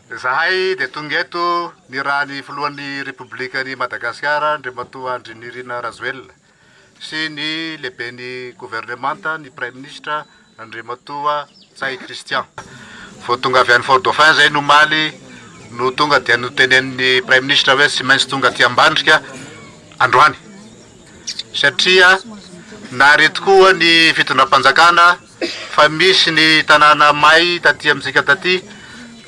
Zahay dia tonga eto ny raha ny filohan'ny Republikan'i Madagasikara Andriamatoa Andry Nirina Rajoelina sy ny lehiben'ny gouvernemanta ny Prime Ministre Andriamatoa Ntsay Christian. Vao tonga avy any Fort Dauphin zay no maly no tonga dia notenen'ny Prime Ministre hoe sy maintsy tonga aty Ambandrika androany satria nary tokoa ny fitondram-panjakana fa misy ny tanàna may taty amintsika taty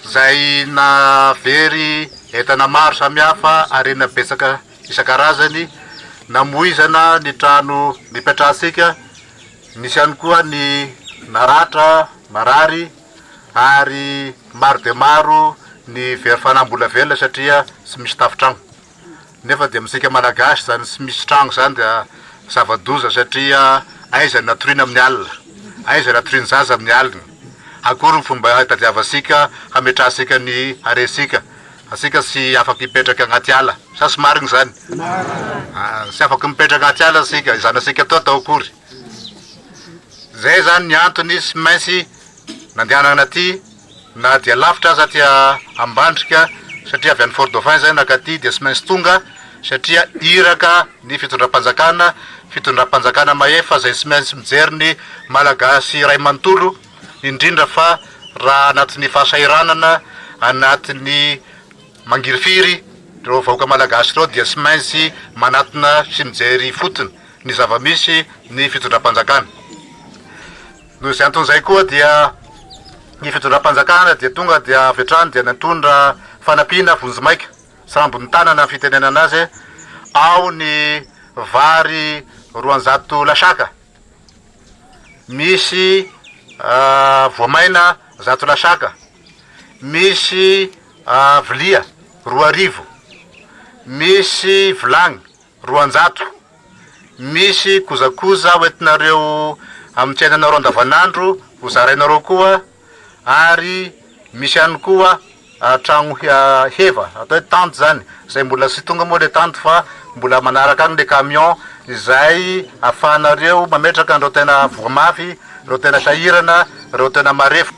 zay na very entana maro samihafa arena betsaka isan-karazany namoizana ny trano mipetrahantsika, nisy ihany koa ny naratra marary ary maro de maro ny very fanambola velona satria tsy misy tafitrano. Nefa dia amintsika malagasy zany tsy misy trano zany dia zava-doza satria aiza natoriana amin'ny alina, aiza natoriany zaza amin'ny alina. Akory ny fomba itadiavasika hametrahasika ny haresika, asika sy afaka hipetraka agnaty ala, sa sy marigny zany? Sy afaka mipetraka agnaty ala asika, zanasika atao akory? Zay zany ny antony sy maintsy nandehanana anaty na dia lavitra aza tia Ambandrika satria avy any Fort Dauphin zay nakaty dia sy maintsy tonga satria iraka ny fitondram-panjakana maefa zay sy maintsy mijery ny malagasy ray manontolo, indrindra fa raha anatin'ny fahasairanana, anatin'ny mangirifiry reo vahoaka malagasy reo dia sy maintsy manatona sy mijery fotony ny zava-misy ny fitondram-panjakana. Noho izay anton'izay koa dia ny fitondram-panjakana dia tonga dia avy hatrany dia natondra fanampiana vonjimaika sambony tanana fitenenana azy, ao ny vary 200 lasaka, misy voamaina 100 lasaka, misy vilia 2000, misy vilagny 200, misy kozakoza hoentinareo amin'ny tsenanareo andavanandro hozarainareo koa, ary misy ihany koa trano heva atao hoe tente zany, zay mbola sy tonga moa le tente fa mbola manaraka agny le camion izay ahafahanareo mametraka an'ireo tena voamafy, reo tena sahirana, reo tena marefo.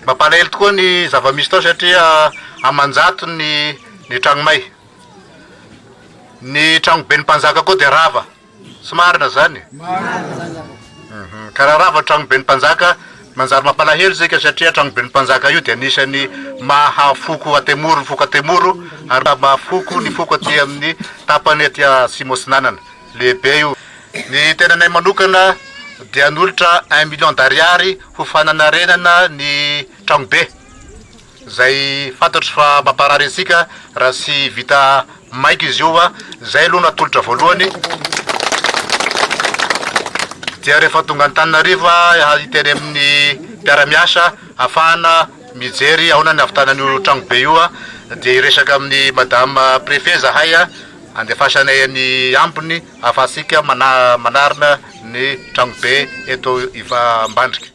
Mampalahelo tokoa ny zava-misy tao satria amanjato ny tragno may. Ny tragno ben'ny mpanjaka koa dia rava, sy marina zany. Karaha rava tragno ben'ny mpanjaka, manjary mampalahelo zika satria tragno ben'ny mpanjaka io dia anisany mahafoko atemoro ny foko atemoro, ary mahafoko ny foko aty amin'ny tapany aty Simosinanana lehibe io. Ny tenanay manokana dia nolotra 1 million d'ariary ho fananarenana ny tragno be, zay fantatro fa mamparary ansika raha sy vita maika izy io. Zay aloha natolotra voalohany. Dia rehefa tonga Antananarivo hiteny amin'ny mpiara-miasa ahafahana mijery ahoana ny avitanan'io tragno be io, dia iresaka amin'ny madame préfet zahay andefasanay ny ambony ahafahasika manarina ny tragno be eto Iva Ambandrika.